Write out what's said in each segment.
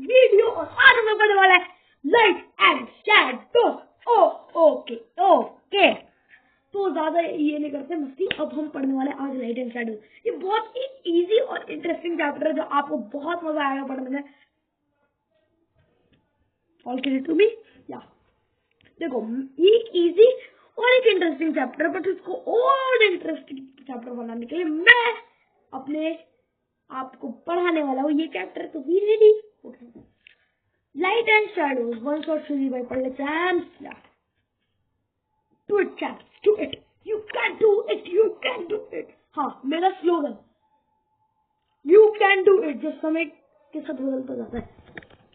Video और आज हमें पढ़ने वाला है light and shadow. Okay okay, तो ज्यादा ये नहीं करते मस्ती। अब हम पढ़ने वाले हैं आज लाइट एंड शैडो। ये बहुत ही इजी और इंटरेस्टिंग चैप्टर है जो आपको बहुत मजा आएगा पढ़ने में। All clear to me? या देखो, ये इजी और एक इंटरेस्टिंग चैप्टर, बट इसको और इंटरेस्टिंग चैप्टर बनाने के लिए मैं अपने आपको पढ़ाने वाला हूँ ये चैप्टर। तो be ready. Light and shadows, one shot series by पढ़ लेते हैं। Do it chaps, do it, you can do it, you can do it. हाँ, मेरा slogan you can do it जो समय के साथ बदलता जाता है।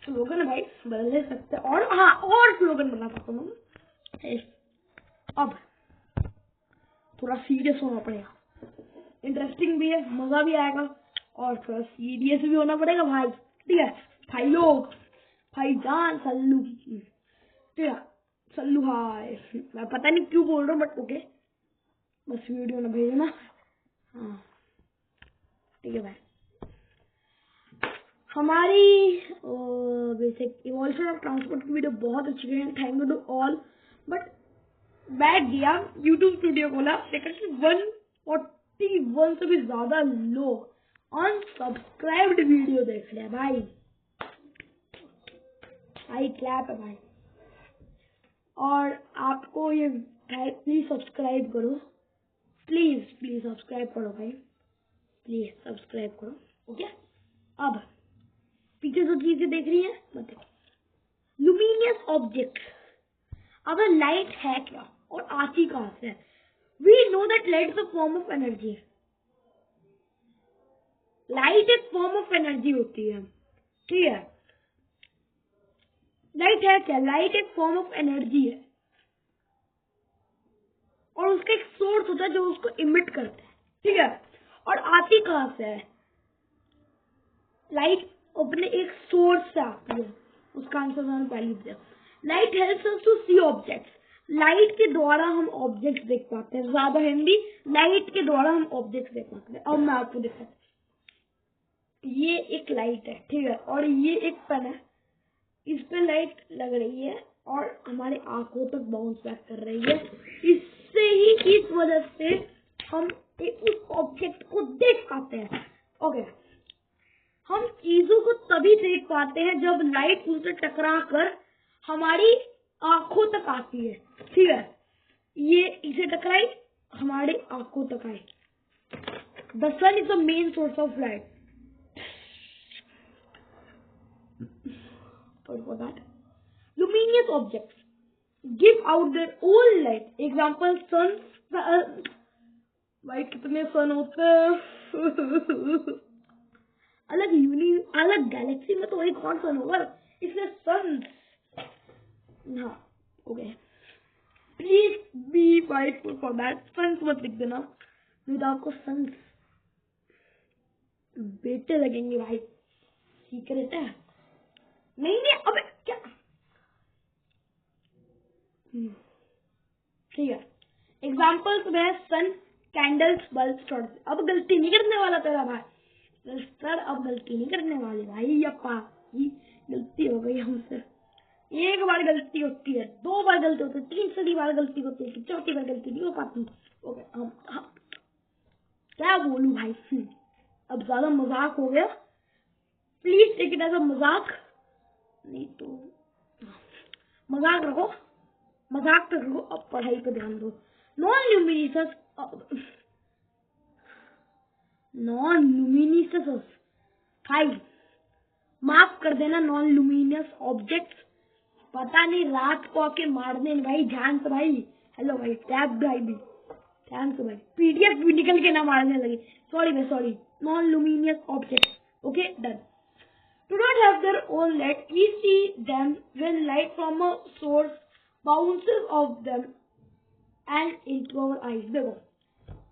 स्लोगन है भाई, बदल ले सकते हैं। और हाँ, और स्लोगन बना सकता हूँ। अब थोड़ा सीरियस होना पड़ेगा, इंटरेस्टिंग भी है, मजा भी आएगा और थोड़ा सीरियस भी होना पड़ेगा भाई। ठीक है भाई लोग, भाई जान सल्लू, ठीक है सल्लू भाई, मैं पता नहीं क्यों बोल रहा हूँ बट ओके, बस वीडियो ना भेजना। हाँ ठीक है भाई। हमारी बेसिक इवोल्यूशन ऑफ ट्रांसपोर्ट की वीडियो बहुत अच्छी है, thank you to all. But बैठ गया यूट्यूब स्टूडियो खोला, देखा कि 141 से भी ज्यादा लोग अनसब्सक्राइब्ड वीडियो देख रहे हैं भाई। आई क्लैप है भाई। और आपको ये भाई प्लीज सब्सक्राइब करो, प्लीज प्लीज सब्सक्राइब करो भाई, प्लीज सब्सक्राइब करो। ओके, अब पीछे जो चीजें देख रही हैं मत देखो। लुमिनियस ऑब्जेक्ट, अब लाइट है क्या और आती कहां से? We know that light is a form of energy. Light एक फॉर्म ऑफ एनर्जी होती है, ठीक है। लाइट है क्या? लाइट एक फॉर्म ऑफ एनर्जी है और उसका एक सोर्स होता है जो उसको इमिट करता है, ठीक है। और आती कहां से है? लाइट अपने एक सोर्स से आती है, उसका आंसर मैंने पहले दिया। Light helps us to see objects, light के द्वारा हम ऑब्जेक्ट्स देख पाते हैं। ज्यादा हिंदी, लाइट के द्वारा हम ऑब्जेक्ट्स देख पाते हैं। अब मैं आपको दिखाता हूँ, ये एक लाइट है, ठीक है, और ये एक पेन है, इस पे लाइट लग रही है और हमारे आंखों तक बाउंस बैक कर रही है। इससे ही, इस वजह से हम उस ऑब्जेक्ट को देख पाते हैं। ओके, हम चीजों को तभी देख पाते हैं जब लाइट उनसे टकरा कर हमारी आंखों तक आती है, ठीक है। ये इसे टकराई, हमारी आंखों तक आई। The sun is the main source of light. Luminous objects give out their own light. Example, sun। भाई कितने सन होते हैं? अलग गैलेक्सी में तो वही कौन सन होगा, इसलिए सन। हाँ okay, please be mindful for that. Suns मत लिख देना, नहीं तो आपको सन्स बेटे लगेंगे भाई। सीक्रेट है, नहीं अबे क्या, ठीक है। एग्जाम्पल्स में सन, कैंडल्स, बल्ब, टॉर्च। अब गलती नहीं करने वाला तेरा भाई सर, अब गलती नहीं करने वाले भाई। अप्पा गलती हो गई हमसे। एक बार गलती होती है, दो बार गलती होती है, तीसरी बार गलती होती है, चौथी बार गलती नहीं हो पाती। ओके, क्या बोलूं भाई, अब ज्यादा मजाक हो गया, please take it as a मजाक, नहीं तो मजाक रखो, मजाक तक रखो, अब पढ़ाई पे ध्यान दो। नॉन लुमिनियस भाई, माफ कर देना, नॉन लुमिनियस ऑब्जेक्ट। पता नहीं रात को आके मारने भाई, ध्यान से भाई। हेलो भाई, टैब भाई भी ध्यान से भाई, पीडीएफ भी निकल के ना मारने लगे। सॉरी भाई, sorry. Non luminous object, okay done. Do not have their own light. We see them when light from a source bounces off them and into our eyes. देखो,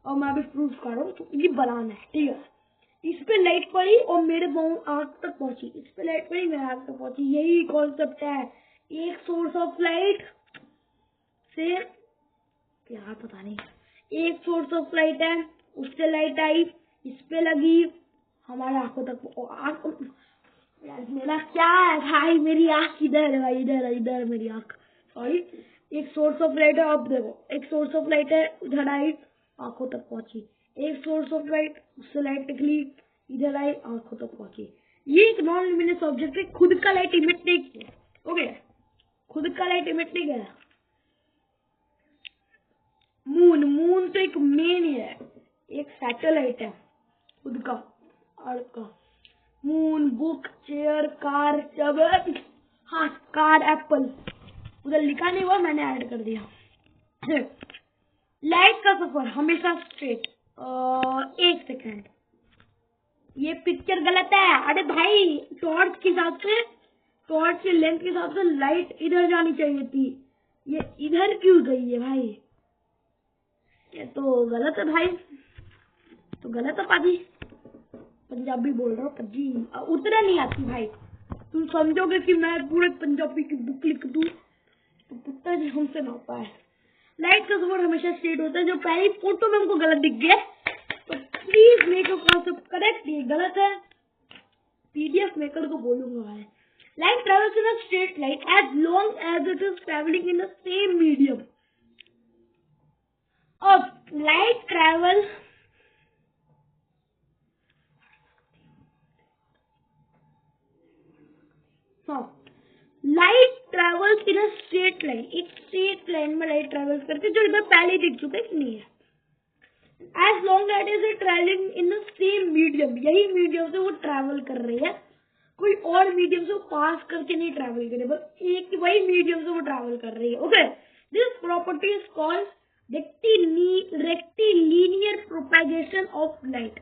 और मैं अभी प्रूफ कर रहा हूँ, तो ये बनाना है, ठीक है। इस पे लाइट पड़ी और मेरे आँख तक पहुंची, इस पे लाइट पड़ी मेरे आँख तक पहुंची। यही कॉन्सेप्ट है। एक सोर्स ऑफ लाइट से, क्या पता नहीं, एक सोर्स ऑफ लाइट है, उससे लाइट आई, इस पे लगी, हमारे आंखों तक, यार मेरा क्या है भाई, मेरी आँख इधर है भाई, इधर है, इधर मेरी आँख, सॉरी। एक सोर्स ऑफ लाइट है, अब देखो एक सोर्स ऑफ लाइट है, उधर आई आंखों तक पहुंची। एक सोर्स ऑफ लाइट, उससे लाइट निकली, इधर आई आंखों तक पहुंची। ये एक नॉन ल्यूमिनस ऑब्जेक्ट है, खुद का लाइट इमिट नहीं किया, ओके, खुद का लाइट इमिट नहीं किया। मून तो एक मेन है, एक सैटेलाइट है खुद का, अर्थ का। Moon, book, chair, car, table, हाँ कार, एप्पल, उधर लिखा नहीं हुआ, मैंने ऐड कर दिया। लाइट का सफर हमेशा स्ट्रेट। एक सेकेंड, ये पिक्चर गलत है। अरे भाई टॉर्च के हिसाब से, टॉर्च के लेंथ के हिसाब से लाइट इधर जानी चाहिए थी, ये इधर क्यों गई है भाई? ये तो गलत है भाई, तो गलत है पाजी। पंजाबी बोल रहा हूँ पाजी, उतना नहीं आती भाई। तुम समझोगे कि मैं पूरे पंजाबी की बुक लिख दूं तो पुत्ता जी हमसे ना पाए। लाइट का सफर हमेशा स्ट्रेट होता है। जो पहली फोटो में हमको गलत दिख गया तो please make your concept correct, ये गलत है। पीडीएफ मेकर को बोलूंगा भाई। Light travels in a straight line as long as it is travelling in the same medium. अब light travel light travels in a straight line, एक straight line में light travels करती है, जो इधर पहले दिख चुका है कि नहीं है। As long as it is travelling in the same medium, यही मीडियम से वो ट्रेवल कर रही है, कोई और मीडियम से वो पास करके नहीं ट्रेवल करे, बस एक वही मीडियम से वो ट्रेवल कर रही है, okay. This property is called rectilinear propagation of light.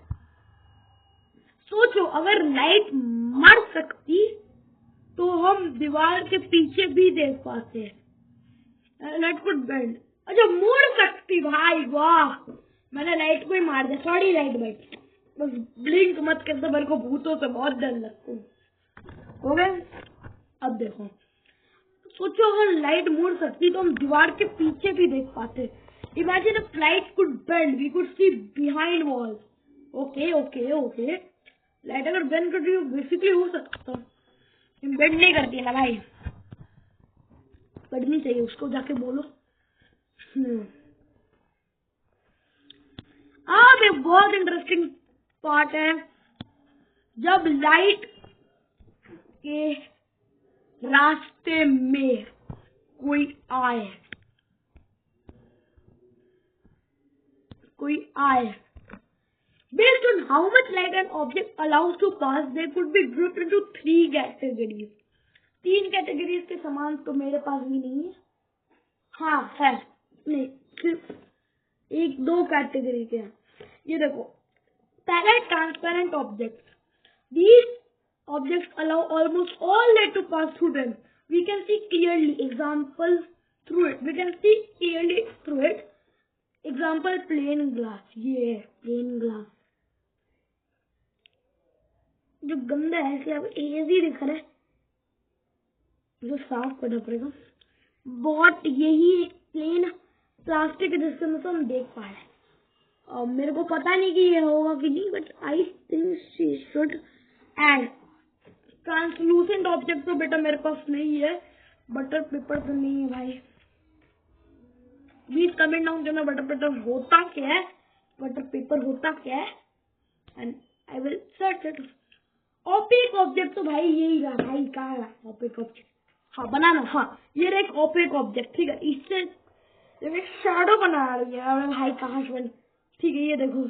सोचो अगर लाइट मर सकती तो हम दीवार के पीछे भी देख पाते हैं, लाइट कुड बेंड। अच्छा मुड़ सकती, भाई वाह, मैंने लाइट को ही मार दिया, सॉरी लाइट भाई, बस ब्लिंक मत करते, मेरे को भूतों से बहुत डर लगता है, हो गए। अब देखो, सोचो अगर लाइट मुड़ सकती तो हम दीवार के पीछे भी देख पाते। Imagine if light could bend, we could see behind walls. Okay okay okay, light अगर बेंड कर रही हो बेसिकली हो सकता, बेंड नहीं करती है ना भाई, पढ़नी चाहिए उसको, जाके बोलो। अब एक बहुत इंटरेस्टिंग पार्ट है, जब लाइट के रास्ते में कोई आए, based on how much light an object allows to pass, they could be grouped into 3 categories. 3 categories के समान तो मेरे पास भी नहीं है, हाँ है, नहीं सिर्फ 1-2 कैटेगरी के हैं। ये देखो, पहला है transparent object. These objects allow almost all light to pass through them. We can see clearly, example through it. We can see clearly through it. Example plain glass. ये है plain glass, जो गंदा है इसलिए अब एजी दिख रहा है, जो साफ करना पड़ेगा। बहुत यही एक प्लेन प्लास्टिक है जिससे मतलब हम देख पा रहे हैं। मेरे को पता नहीं कि ये होगा कि नहीं, but I think she should. And translucent object तो बेटा मेरे पास नहीं है, बटर पेपर तो नहीं है भाई। प्लीज कमेंट डाउन करना बटर पेपर होता क्या है, बटर पेपर होता क्या है, and I will search it. Opaque object तो भाई यही रहा भाई, कहाँ रहा ओपेक ऑब्जेक्ट, हाँ बनाना, हाँ ये रहा एक ओपेक ऑब्जेक्ट, ठीक है। इससे एक शैडो बना रही है भाई, कहाँ से बन, ठीक है ये देखो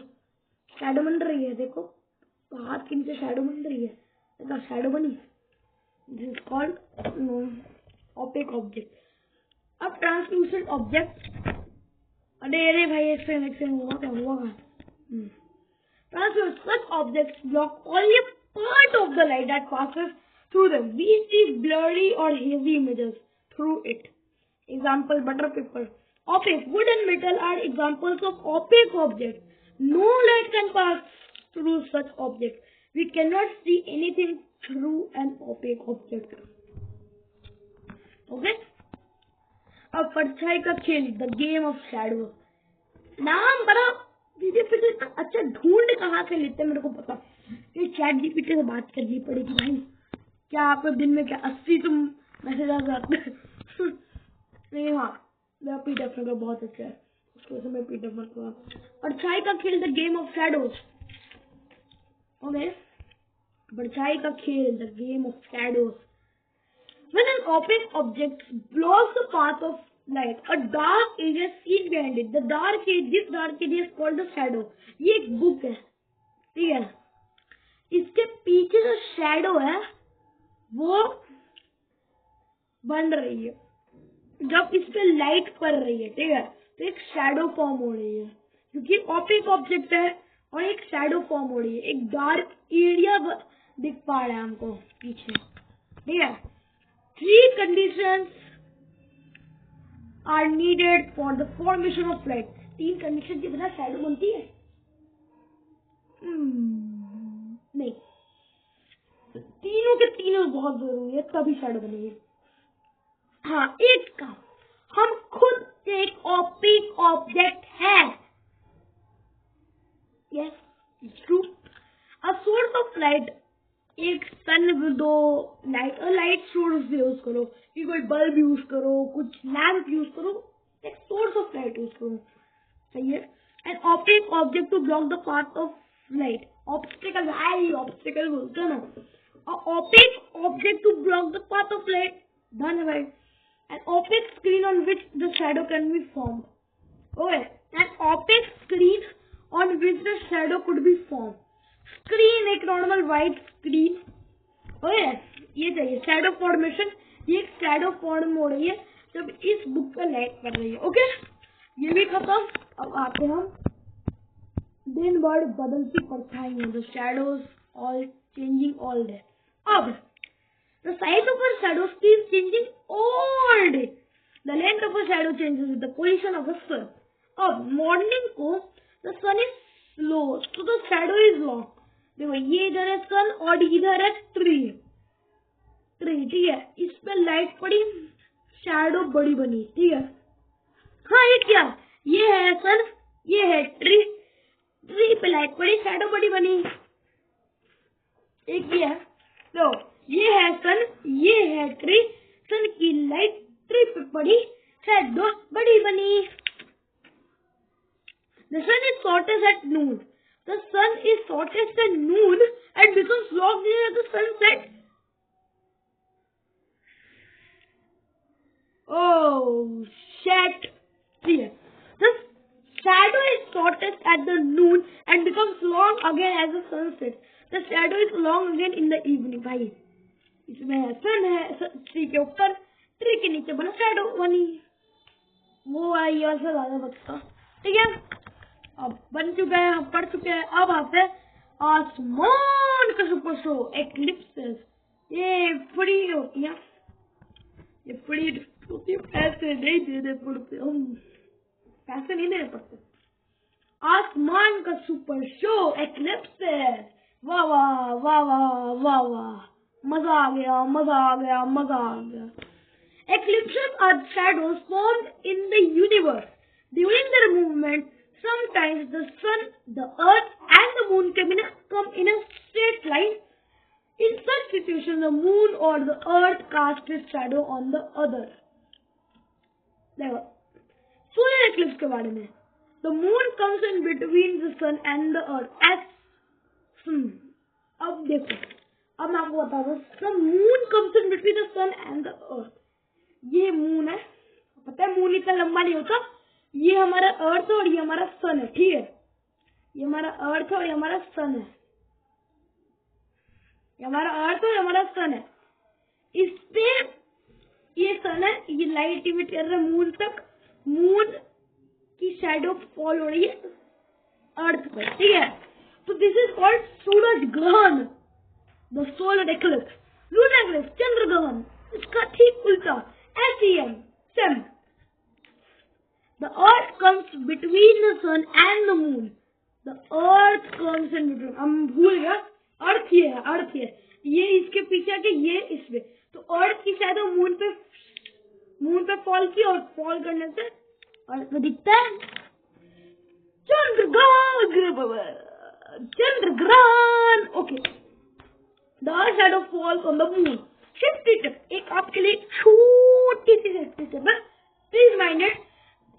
शैडो बन रही है, देखो हाथ के नीचे शैडो बन रही है, देखो शैडो बनी, this is called opaque object. अब ट्रांसलूसेंट ऑब्जेक्ट, अरे भाई एक्सप्लेन होगा क्या हुआ, translucent objects block only a part of the light that passes through them. We see blurry or hazy images through it. Example, butter paper. Opaque, wood and metal are examples of opaque objects. No light can pass through such objects. We cannot see anything through an opaque object. Okay? अब परछाई का खेल, the game of shadow. नाम बड़ा अच्छा ढूंढ कहाँ से लेते मेरे को पता, ये चैट जीपीटी से बात करनी पड़ेगी भाई, क्या आपको दिन में क्या 80 तुम मैसेज आ जाते हैं? नहीं, हाँ मेरा पीडीएफ का बहुत अच्छा है, उसको से मैं पीडीएफ मत करूँ। परछाई का खेल the game of shadows. Okay, परछाई का खेल the game of shadows. When an opaque object blocks the path of light, a dark area is seen behind it. This dark area is called the shadow. ये एक book है, ठीक है। इसके पीछे जो शैडो है वो बन रही है जब इस पे लाइट पड़ रही है, ठीक है, तो एक शैडो फॉर्म हो रही है क्योंकि ओपेक ऑब्जेक्ट है और एक शैडो फॉर्म हो रही है, एक डार्क एरिया दिख पा रहा है हमको पीछे, ठीक है। 3 conditions are needed for the formation of light. 3 condition के बिना शैडो बनती है? नहीं, तीनों के तीनों बहुत जरूरी है तभी शैडो बनेगी। हाँ, एक काम, हम खुद एक ओपेक ऑब्जेक्ट है। Yes, it's true. A source of light, एक सन दो लाइट सोर्स यूज करो, कि कोई बल्ब यूज करो, कुछ लैंप यूज करो, एक सोर्स ऑफ लाइट यूज करो, सही है। An opaque object to block the path of light, obstacle, obstacle बोलते हैं ना। Opaque object to block the path of light, done है भाई। An opaque screen on which the shadow can be form, okay, an opaque screen on which the shadow could be form. Screen एक normal white screen, okay, ये चाहिए shadow formation. ये एक shadow form हो रही है जब इस बुक पर लाइट पड़ रही है, ओके। ये भी खत्म। अब आते हम दिन भर बदलती परछाइयां, the shadows all changing all day. अब the size of a shadow keeps changing all day, the length of a shadow changes with the position of the sun. अब मॉर्निंग को द सन इज स्लो तो the shadow is long. देखो ये इधर है सन और इधर है ट्री, ठीक है, इस पे लाइट पड़ी, शैडो बड़ी बनी, ठीक है। हाँ, ये क्या, ये है सन, ये है ट्री, ट्री पे लाइट पड़ी, शैडो बड़ी बनी। एक ये है, तो ये है सन, ये है ट्री, सन की लाइट ट्री पे पड़ी, शैडो बड़ी बनी। The sun is shortest at noon. The sun is shortest at noon and becomes long near the sunset. Oh, shit. Here. The shadow is shortest at the noon and becomes long again as the sun sets. The shadow is long again in the evening. भाई, इसमें सन है, tree के ऊपर, tree के नीचे बना shadow बनी। वो आई ऐसा ज्यादा बचता, ठीक है। अब बन चुका है, हम पढ़ चुके हैं। अब आते हैं आसमान का सुपर शो, एक्लिप्सेस। ये फ्री होती है, ये फ्री होती है, पैसे नहीं देने पड़ते, हम पैसे नहीं देने पड़ते। आसमान का सुपर शो एक्लिप्सेस, वाह वाह वाह वाह वाह वाह, मजा आ गया, मजा आ गया, मजा आ गया। Eclipses are shadows formed in the universe during their movement. Sometimes the sun, the earth and the moon come in a straight line. In such situations, the moon or the earth casts its shadow on the other. देखो, solar eclipse के बारे में, the moon comes in between the sun and the earth. अब देखो, अब मैं आपको बता दूं, the moon comes in between the sun and the earth. ये मून है, पता है मून इतना लंबा नहीं होता, ये हमारा अर्थ और ये हमारा सन है, ठीक है। ये हमारा अर्थ और ये हमारा सन है, ये हमारा अर्थ और हमारा सन है। इस पे ये सन है, ये लाइट इमिट कर रहा है मून तक, मून की शैडो फॉल हो रही है अर्थ पर, ठीक है। तो दिस इज कॉल्ड सूरज ग्रहण, the solar eclipse. Lunar eclipse, चंद्र ग्रहण, इसका ठीक उल्टा, SEM, SEM. The earth comes between the sun and the moon. The earth comes in between. हम भूल गया, अर्थ ये है, अर्थ ये इसके पीछे के, ये इसमें, तो अर्थ की शैडो मून पे फॉल की और फॉल करने से अर्थ में दिखता है चंद्र ग्रहण। Okay, the shadow falls on the moon. Safety tip, एक आपके लिए छोटी सी सेफ्टी टिप है, please mind it.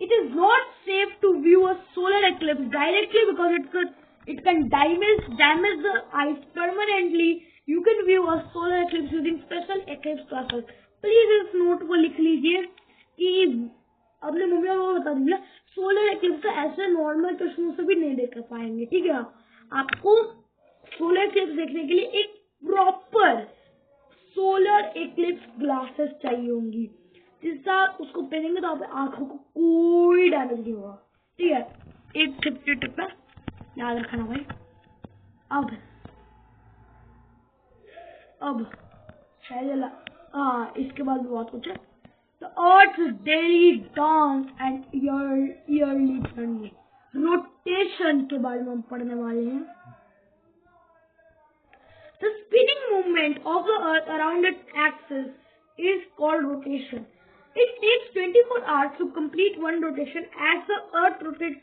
It is not safe to view a solar eclipse directly because it can damage the eyes permanently. You can view a solar eclipse using special eclipse glasses. Please इस note को लिख लीजिए कि अपने mummy को बता दीजिए, solar eclipse ऐसे नॉर्मल चश्मों से भी नहीं देख पाएंगे, ठीक है। आपको सोलर एक्लिप्स देखने के लिए एक प्रॉपर सोलर एक्लिप्स ग्लासेस चाहिए होंगी, जिससे उसको पहनेंगे तो आपकी आंखों को कोई डैमेज नहीं होगा, ठीक है। एक टिप है, याद रखना भाई। अब इसके बाद बहुत कुछ है। The Earth's daily dance and yearly journey, rotation के बारे में हम पढ़ने वाले हैं। The spinning movement of the Earth around its axis is called rotation. It takes 24 hours to complete one rotation. As the Earth rotates,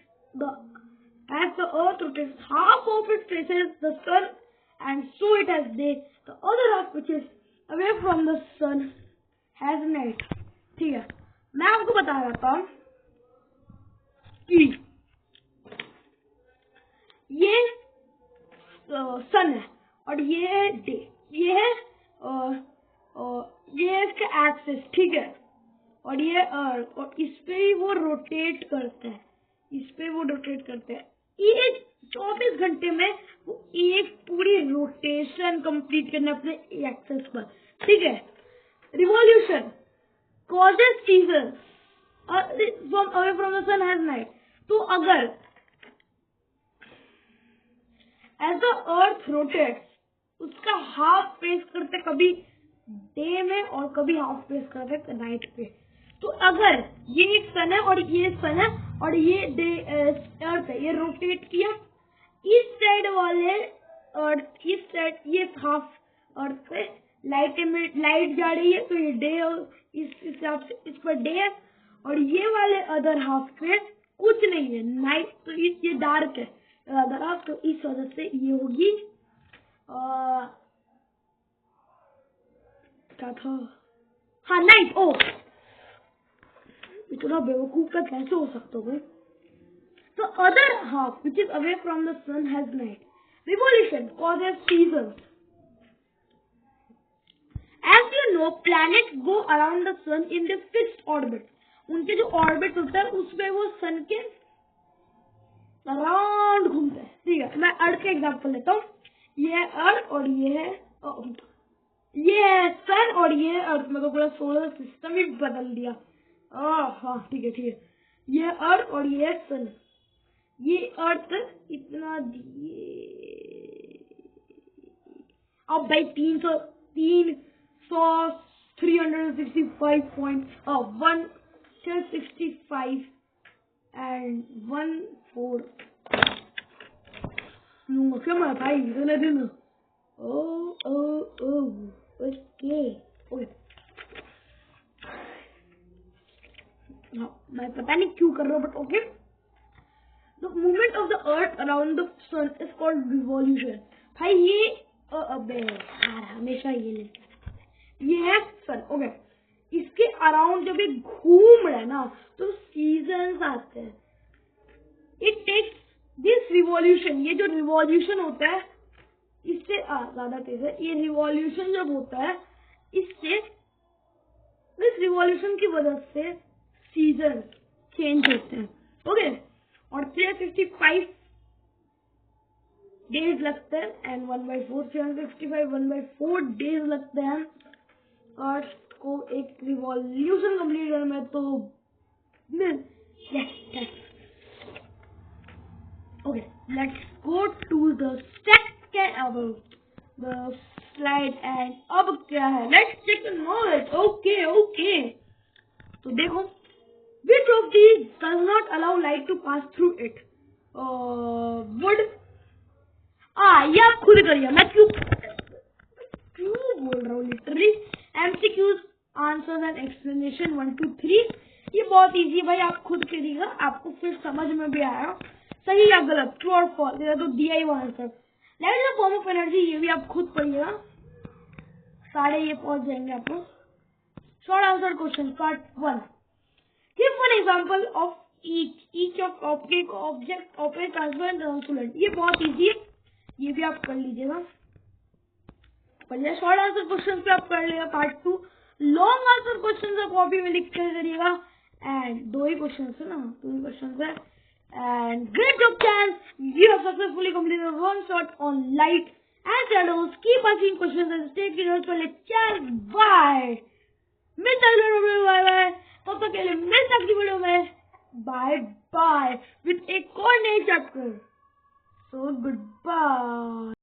half of it faces the sun, and so it has day. The other half, which is away from the sun, has night. ठीक है, मैं आपको बता रहा हूँ कि ये सन है और ये है डे, ये है ये इसका एक्सिस, ठीक है, और ये अर्थ, और इस पे ही वो रोटेट करता है, ये 24 घंटे में वो एक पूरी रोटेशन कंप्लीट करना अपने एक्सिस पर, ठीक है। Revolution causes seasons from away from the sun has night. तो अगर as the earth rotates, उसका हाफ फेस करते कभी डे में और कभी हाफ फेस करते नाइट पे। तो अगर ये एक सन है और ये सन है और ये डे अर्थ है, ये रोटेट किया, इस साइड वाले अर्थ, इस साइड ये हाफ अर्थ पे लाइट जा रही है, तो ये डे, इस हिसाब से इस पर डे है, और ये वाले अदर हाफ पे कुछ नहीं है, नाइट, तो ये डार्क है अदर हाफ, तो इस वजह से ये होगी क्या था, हाँ नाइट। ओ इतना बेवकूफ का कैसे हो सकता है। तो other half which is away from the sun has night. Revolution causes seasons. As you know, planets go around the sun in the fixed orbit. उनके जो ऑर्बिट होता है उसमें वो सन के अराउंड घूमते हैं, ठीक है। मैं अर्थ का एग्जांपल लेता हूँ, ये है अर्थ और ये है सन और ये है अर्थ, मतलब पूरा सोलर सिस्टम ही बदल दिया। हाँ ठीक है, ये अर्थ और ये है सन। ये अर्थ इतना दिए अब भाई 365 and 1/4 क्या मैं भाई इतना दिन। ओके मैं पता नहीं क्यों कर रहा हूँ, but okay. The movement of the earth around the sun is called revolution. भाई ये अबे यार हमेशा ये है सन, ओके। इसके अराउंड जब ये घूम रहा है ना, तो सीजन्स आते हैं। इट टेक्स दिस रिवॉल्यूशन, ये जो रिवॉल्यूशन होता है इससे ज्यादा तेज है। ये रिवॉल्यूशन जब होता है इससे, इस रिवॉल्यूशन की वजह से सीजन चेंज होते हैं, ओके। और 365 डेज लगते हैं एंड 1/4 365 1/4 डेज लगते हैं अर्थ को एक रिवॉल्यूशन कंप्लीट करने में। तो okay, let's go to the second the slide and अब क्या है, let's check the knowledge. Okay तो देखो, which of these does not allow light to pass through it? Wood। ये आप खुद करिए, मैं क्यों बोल रहा हूँ। Literally MCQs answers and explanation 1 2 3, ये बहुत इजी है भाई, आप खुद करिएगा, आपको फिर समझ में भी आया सही या गलत, ट्रू और फॉल्स। तो दिया ही वो answer. Light is a form of energy, ये भी आप खुद पढ़िएगा। सारे ये पहुंच जाएंगे आपको। Short answer question part 1। Give one example of each of object operate transfer and translate. ये बहुत इजी है, ये भी आप कर लीजिएगा। पहले शॉर्ट आंसर क्वेश्चन पे आप कर लिया पार्ट 2। लॉन्ग आंसर क्वेश्चन आप कॉपी में लिख कर करिएगा। एंड 2 ही क्वेश्चन है ना, 2 ही क्वेश्चन है। And great job champs, you have successfully completed one shot on light and shadows. Keep asking questions and stay curious for champs. Bye, मिलते हैं, बाय बाय। तब तक के लिए मिलते हैं अगली वीडियो में। बाय बाय विद एक और नए चैप्टर। So good bye.